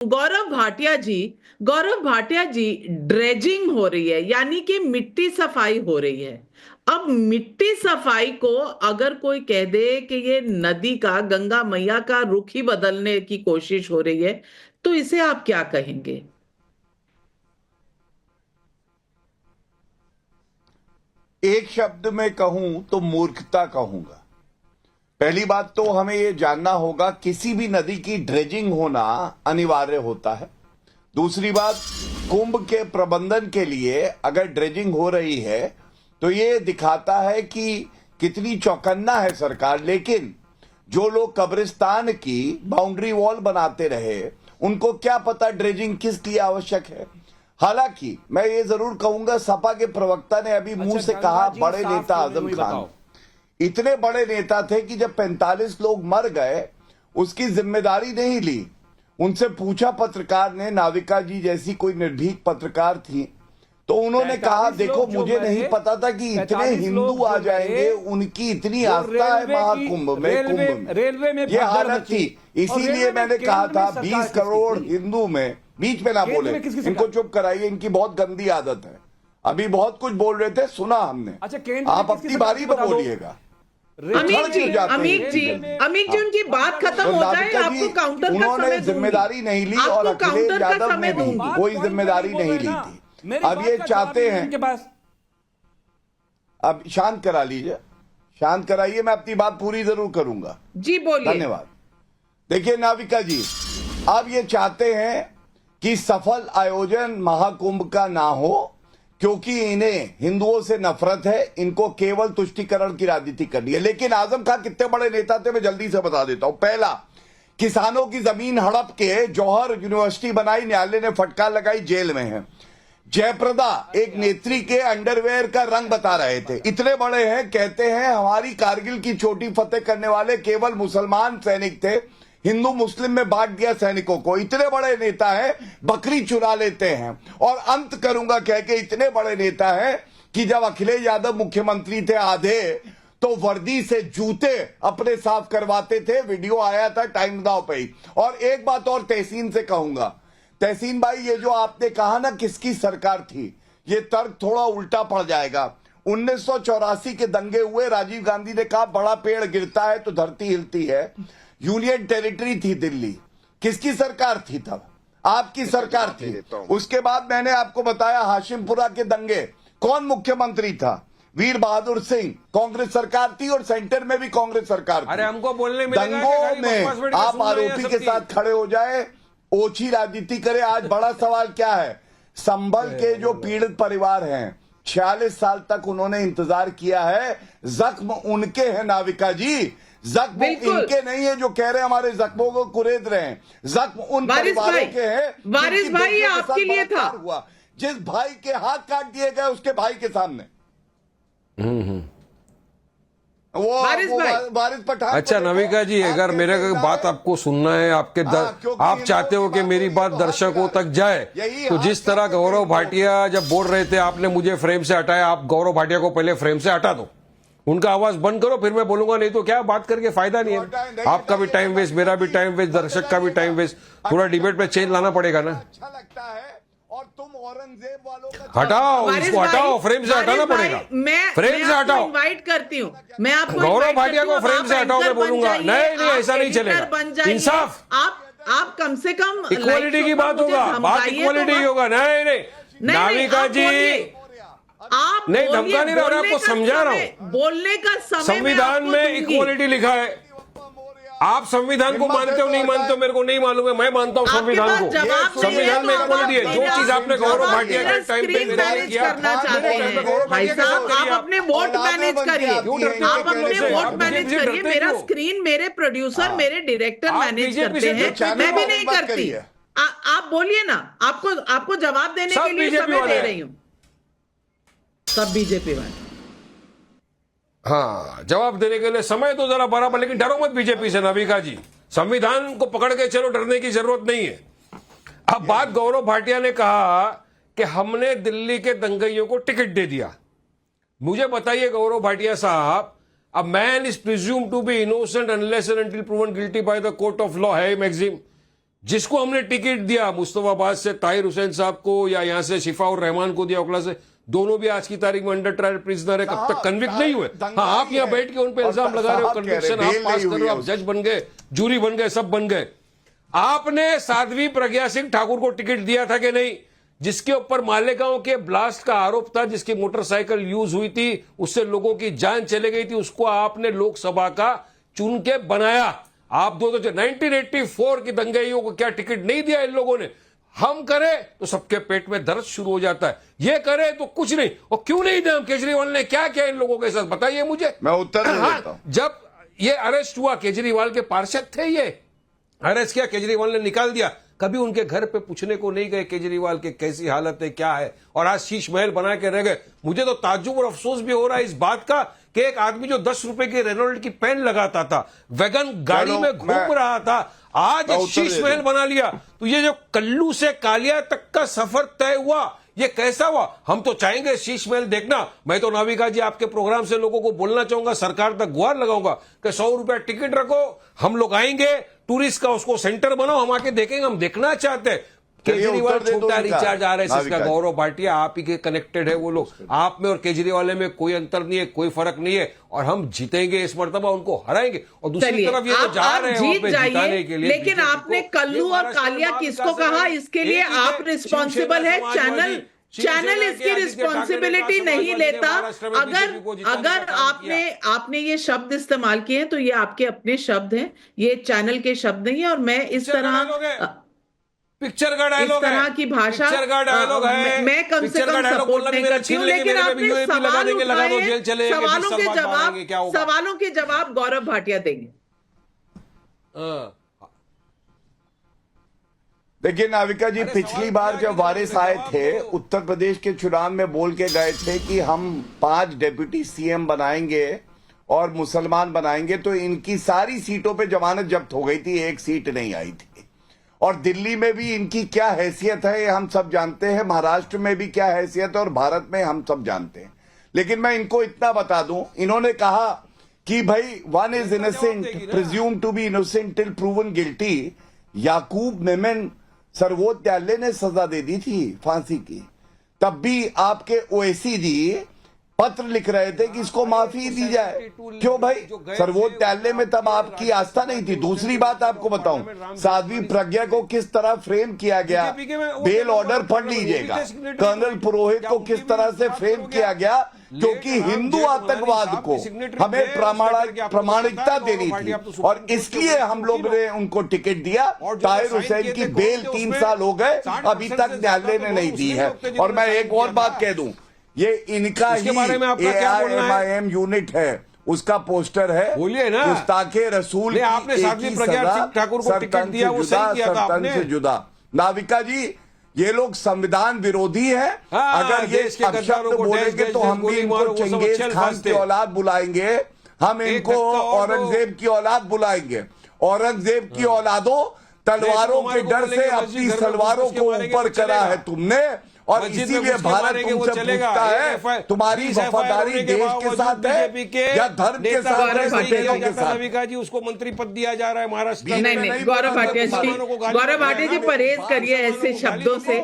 गौरव भाटिया जी, dredging हो रही है, यानी कि मिट्टी सफाई हो रही है। अब मिट्टी सफाई को अगर कोई कह दे कि ये नदी का, गंगा मैया का रुख ही बदलने की कोशिश हो रही है, तो इसे आप क्या कहेंगे? एक शब्द में कहूं तो मूर्खता कहूंगा। पहली बात तो हमें यह जानना होगा किसी भी नदी की ड्रेजिंग होना अनिवार्य होता है। दूसरी बात, कुंभ के प्रबंधन के लिए अगर ड्रेजिंग हो रही है तो ये दिखाता है कि कितनी चौकन्ना है सरकार। लेकिन जो लोग कब्रिस्तान की बाउंड्री वॉल बनाते रहे, उनको क्या पता ड्रेजिंग किस लिए आवश्यक है। हालांकि मैं ये जरूर कहूंगा, सपा के प्रवक्ता ने अभी मुंह से कहा, बड़े नेता आजम खान इतने बड़े नेता थे कि जब 45 लोग मर गए उसकी जिम्मेदारी नहीं ली। उनसे पूछा पत्रकार ने, नाविका जी जैसी कोई निर्भीक पत्रकार थी, तो उन्होंने कहा देखो मुझे नहीं पता था कि इतने हिंदू आ जाएंगे, उनकी इतनी आस्था है महाकुंभ में, रेलवे में ये हालत थी। इसीलिए मैंने कहा था 20 करोड़ हिंदू में, बीच में ना बोले, इनको चुप कराइए, इनकी बहुत गंदी आदत है। अभी बहुत कुछ बोल रहे थे, सुना हमने। अच्छा, आप अपनी बारी में बोलिएगा। अमित जी उनकी बात खत्म हो जाए, आपको काउंटर का उन्होंने समय जिम्मेदारी नहीं ली और अखिलेश यादव ने भी कोई जिम्मेदारी नहीं ली थी। अब ये चाहते हैं, अब शांत करा लीजिए, शांत कराइए, मैं अपनी बात पूरी जरूर करूंगा। जी बोलिए। धन्यवाद। देखिए नाविका जी, अब ये चाहते हैं कि सफल आयोजन महाकुंभ का ना हो, क्योंकि इन्हें हिंदुओं से नफरत है, इनको केवल तुष्टीकरण की राजनीति करनी है। लेकिन आजम खान कितने बड़े नेता थे, मैं जल्दी से बता देता हूं। पहला, किसानों की जमीन हड़प के जौहर यूनिवर्सिटी बनाई, न्यायालय ने फटकार लगाई, जेल में है। जयप्रदा एक नेत्री के अंडरवेयर का रंग बता रहे थे, इतने बड़े हैं, कहते हैं हमारी कारगिल की चोटी फतेह करने वाले केवल मुसलमान सैनिक थे, हिंदू मुस्लिम में बांट दिया सैनिकों को। इतने बड़े नेता हैं, बकरी चुरा लेते हैं। और अंत करूंगा कह के, इतने बड़े नेता हैं कि जब अखिलेश यादव मुख्यमंत्री थे आधे, तो वर्दी से जूते अपने साफ करवाते थे, वीडियो आया था टाइम नाउ पे ही। और एक बात और तहसीन से कहूंगा, तहसीन भाई, ये जो आपने कहा ना किसकी सरकार थी, ये तर्क थोड़ा उल्टा पड़ जाएगा। 1984 के दंगे हुए, राजीव गांधी ने कहा बड़ा पेड़ गिरता है तो धरती हिलती है। यूनियन टेरिटरी थी दिल्ली, किसकी सरकार थी तब? आपकी सरकार थी। उसके बाद मैंने आपको बताया हाशिमपुरा के दंगे, कौन मुख्यमंत्री था? वीर बहादुर सिंह। कांग्रेस सरकार थी और सेंटर में भी कांग्रेस सरकार थी। अरे हमको बोलने दंगों में आप आरोपी के साथ खड़े हो जाए, ओछी राजनीति करे। आज बड़ा सवाल क्या है? संभल के जो पीड़ित परिवार हैं, 46 साल तक उन्होंने इंतजार किया है, जख्म उनके हैं नाविका जी, जख्म इनके नहीं है जो कह रहे हैं हमारे जख्मों को कुरेद रहे हैं। जख्म उन परिवारों के हैं। वारिस भाई, ये आपके लिए था। हुआ जिस भाई के हाथ काट दिए गए उसके भाई के सामने, वो वारिस पठान। अच्छा नविका जी, अगर मेरे बात आपको सुनना है, आप चाहते हो कि मेरी बात दर्शकों तक जाए, तो जिस तरह गौरव भाटिया जब बोल रहे थे, आपने मुझे फ्रेम से हटाया, आप गौरव भाटिया को पहले फ्रेम से हटा दो, उनका आवाज बंद करो, फिर मैं बोलूंगा। नहीं तो क्या बात करके फायदा नहीं है, आपका भी टाइम वेस्ट, मेरा भी टाइम वेस्ट, दर्शक का भी टाइम वेस्ट। थोड़ा डिबेट में चेंज लाना पड़ेगा ना। अच्छा लगता है और तुम औरंगजेब वालों का हटाओ, इसको हटाओ, फ्रेम से हटाना पड़ेगा। फ्रेम से हटाओ, इनवाइट करती हूँ मैं आपको, गौरव भाटिया को फ्रेम से हटाओ, मैं बोलूंगा। नहीं ऐसा नहीं चलेगा। इंसाफ, आप कम से कम इक्वालिटी की बात होगा, बात इक्वालिटी की होगा। नहीं नाविका जी, आप नहीं धमका नहीं रहा, आपको समझा रहा हूं। बोलने का समय संविधान में इक्वालिटी लिखा है। आप संविधान को मानते हो नहीं मानते हो मेरे को नहीं मालूम है, मैं मानता हूं संविधान को। संविधान में इक्वालिटी है। जो चीज आपने गौरव भाटिया के टाइम पे किया, भाई साहब आप अपने वोट मैनेज करिए, आप अपने वोट मैनेज करिए। मेरा स्क्रीन मेरे प्रोड्यूसर, मेरे डायरेक्टर मैनेज करते हैं, मैं भी नहीं करती। आप बोलिए ना, आपको जवाब देने के लिए समय दे रही हूँ। सब बीजेपी वाले, हाँ जवाब देने के लिए समय तो जरा बराबर, लेकिन डरो मत बीजेपी से नाविका जी। संविधान को पकड़ के चलो, डरने की जरूरत नहीं है। अब बात गौरव भाटिया ने कहा कि हमने दिल्ली के दंगइयों को टिकट दे दिया। मुझे बताइए गौरव भाटिया साहब, a man is presume to be innocent unless and until proven guilty by the court of law है मैगजीन। जिसको हमने टिकट दिया मुस्तफाबाद से ताहिर हुसैन साहब को या यहां से शिफाउर रहमान को दिया ओखला से, दोनों भी आज की तारीख में अंडर ट्रायल प्रिजनर है, कब तक कन्विक्ट नहीं हुए। हाँ, आप यहाँ बैठ के उन पे इल्जाम लगा रहे हो, कन्विक्शन आप पास कर रहे हो, आप जज बन गए, जूरी बन गए, सब बन गए। आपने साध्वी प्रज्ञा सिंह ठाकुर को टिकट दिया था कि नहीं, जिसके ऊपर मालेगांव के ब्लास्ट का आरोप था, जिसकी मोटरसाइकिल यूज हुई थी, उससे लोगों की जान चले गई थी, उसको आपने लोकसभा का चुन के बनाया। आप 1984 की दंगाइयों को क्या टिकट नहीं दिया इन लोगों ने? हम करें तो सबके पेट में दर्द शुरू हो जाता है, ये करे तो कुछ नहीं। और क्यों नहीं दिया? केजरीवाल ने क्या किया इन लोगों के साथ, बताइए मुझे। मैं उत्तर देता हूं। जब ये अरेस्ट हुआ, केजरीवाल के पार्षद थे, ये अरेस्ट किया, केजरीवाल ने निकाल दिया, कभी उनके घर पे पूछने को नहीं गए केजरीवाल के कैसी हालत है, क्या है, और आज शीश महल बना के रह गए। मुझे तो ताज्जुब और अफसोस भी हो रहा है इस बात का कि एक आदमी जो 10 रुपए की रेनॉल्ट की पेन लगाता था, वैगन गाड़ी में घूम रहा था, आज शीश महल बना लिया। तो ये जो कल्लू से कालिया तक का सफर तय हुआ, ये कैसा हुआ? हम तो चाहेंगे शीश महल देखना। मैं तो नाविका जी आपके प्रोग्राम से लोगों को बोलना चाहूंगा, सरकार तक गुहार लगाऊंगा कि 100 रुपया टिकट रखो, हम लोग आएंगे, टूरिस्ट का उसको सेंटर बनाओ, हम आके देखेंगे, हम देखना चाहते हैं। केजरीवाल छोटा रिचार्ज आरएसएस का, गौरव भाटिया आप ही के कनेक्टेड है वो लोग, आप में और केजरीवाल में कोई अंतर नहीं है, कोई फर्क नहीं है, और हम जीतेंगे इस मर्तबा, उनको हराएंगे। और दूसरी तरफ ये तो जा रहे हैं वहां पे जिताने के लिए, लेकिन आपने कल्लू और कालिया किसको कहा, इसके लिए आप रिस्पॉन्सिबल है। चैनल इसकी रिस्पॉन्सिबिलिटी नहीं लेता। अगर आपने ये शब्द इस्तेमाल किए हैं तो ये आपके अपने शब्द हैं, ये चैनल के शब्द नहीं है। और मैं इस तरह पिक्चर का डायलॉग है, इस तरह की भाषा पिक्चर का डायलॉग है, मैं कम से कम सपोर्ट नहीं करती हूँ, लेकिन आपने सवाल उठाए, सवालों के जवाब गौरव भाटिया देंगे। देखिए नाविका जी, पिछली बार जब वारिस आए थे, उत्तर प्रदेश के चुनाव में बोल के गए थे कि हम 5 डेप्यूटी सीएम बनाएंगे और मुसलमान बनाएंगे, तो इनकी सारी सीटों पे जमानत जब्त हो गई थी, एक सीट नहीं आई थी। और दिल्ली में भी इनकी क्या हैसियत है ये हम सब जानते हैं, महाराष्ट्र में भी क्या हैसियत है, और भारत में हम सब जानते हैं। लेकिन मैं इनको इतना बता दूं, इन्होंने कहा कि भाई one is innocent presume to be innocent till proven guilty. Yakub Memon सर्वोच्च न्यायालय ने सजा दे दी थी फांसी की, तब भी आपके ओवैसी जी पत्र लिख रहे थे कि इसको माफी दी जाए। क्यों भाई? सर्वोच्च न्यायालय में तब आपकी आस्था नहीं थी। दूसरी बात आपको बताऊं, साध्वी प्रज्ञा को किस तरह फ्रेम किया गया, बेल ऑर्डर पढ़ लीजिएगा। कर्नल पुरोहित को किस तरह से फ्रेम किया गया, क्योंकि हिंदू आतंकवाद को हमें प्रामाणिकता देनी थी, और इसलिए हम लोग ने उनको टिकट दिया। ताहिर हुसैन की बेल 3 साल हो गए, अभी तक न्यायालय ने नहीं दी है। और मैं एक और बात कह दूं, ये इनका ही AIMIM यूनिट है, उसका पोस्टर है, बोलिए ना, गुस्ताखे रसूल की आपने साध्वी प्रज्ञा सिंह ठाकुर को टिकट दिया, वो सही किया था आपने। से जुदा। नाविका जी, ये लोग संविधान विरोधी है। अगर ये अपशब्द बोलेंगे तो हम भी इनको चंगेज खान की औलाद बुलाएंगे, हम इनको औरंगजेब की औलाद बुलाएंगे। औरंगजेब की औलादों, तलवारों के डर से अपनी तलवारों को ऊपर करा है तुमने, और इसीलिए भारत तुमसे पूछता है तुम्हारी वफादारी देश के साथ है या धर्म के साथ है। नाविका जी, उसको मंत्री पद दिया जा रहा है महाराष्ट्र में। नहीं, गौरव भाटिया जी परहेज करिए ऐसे शब्दों से।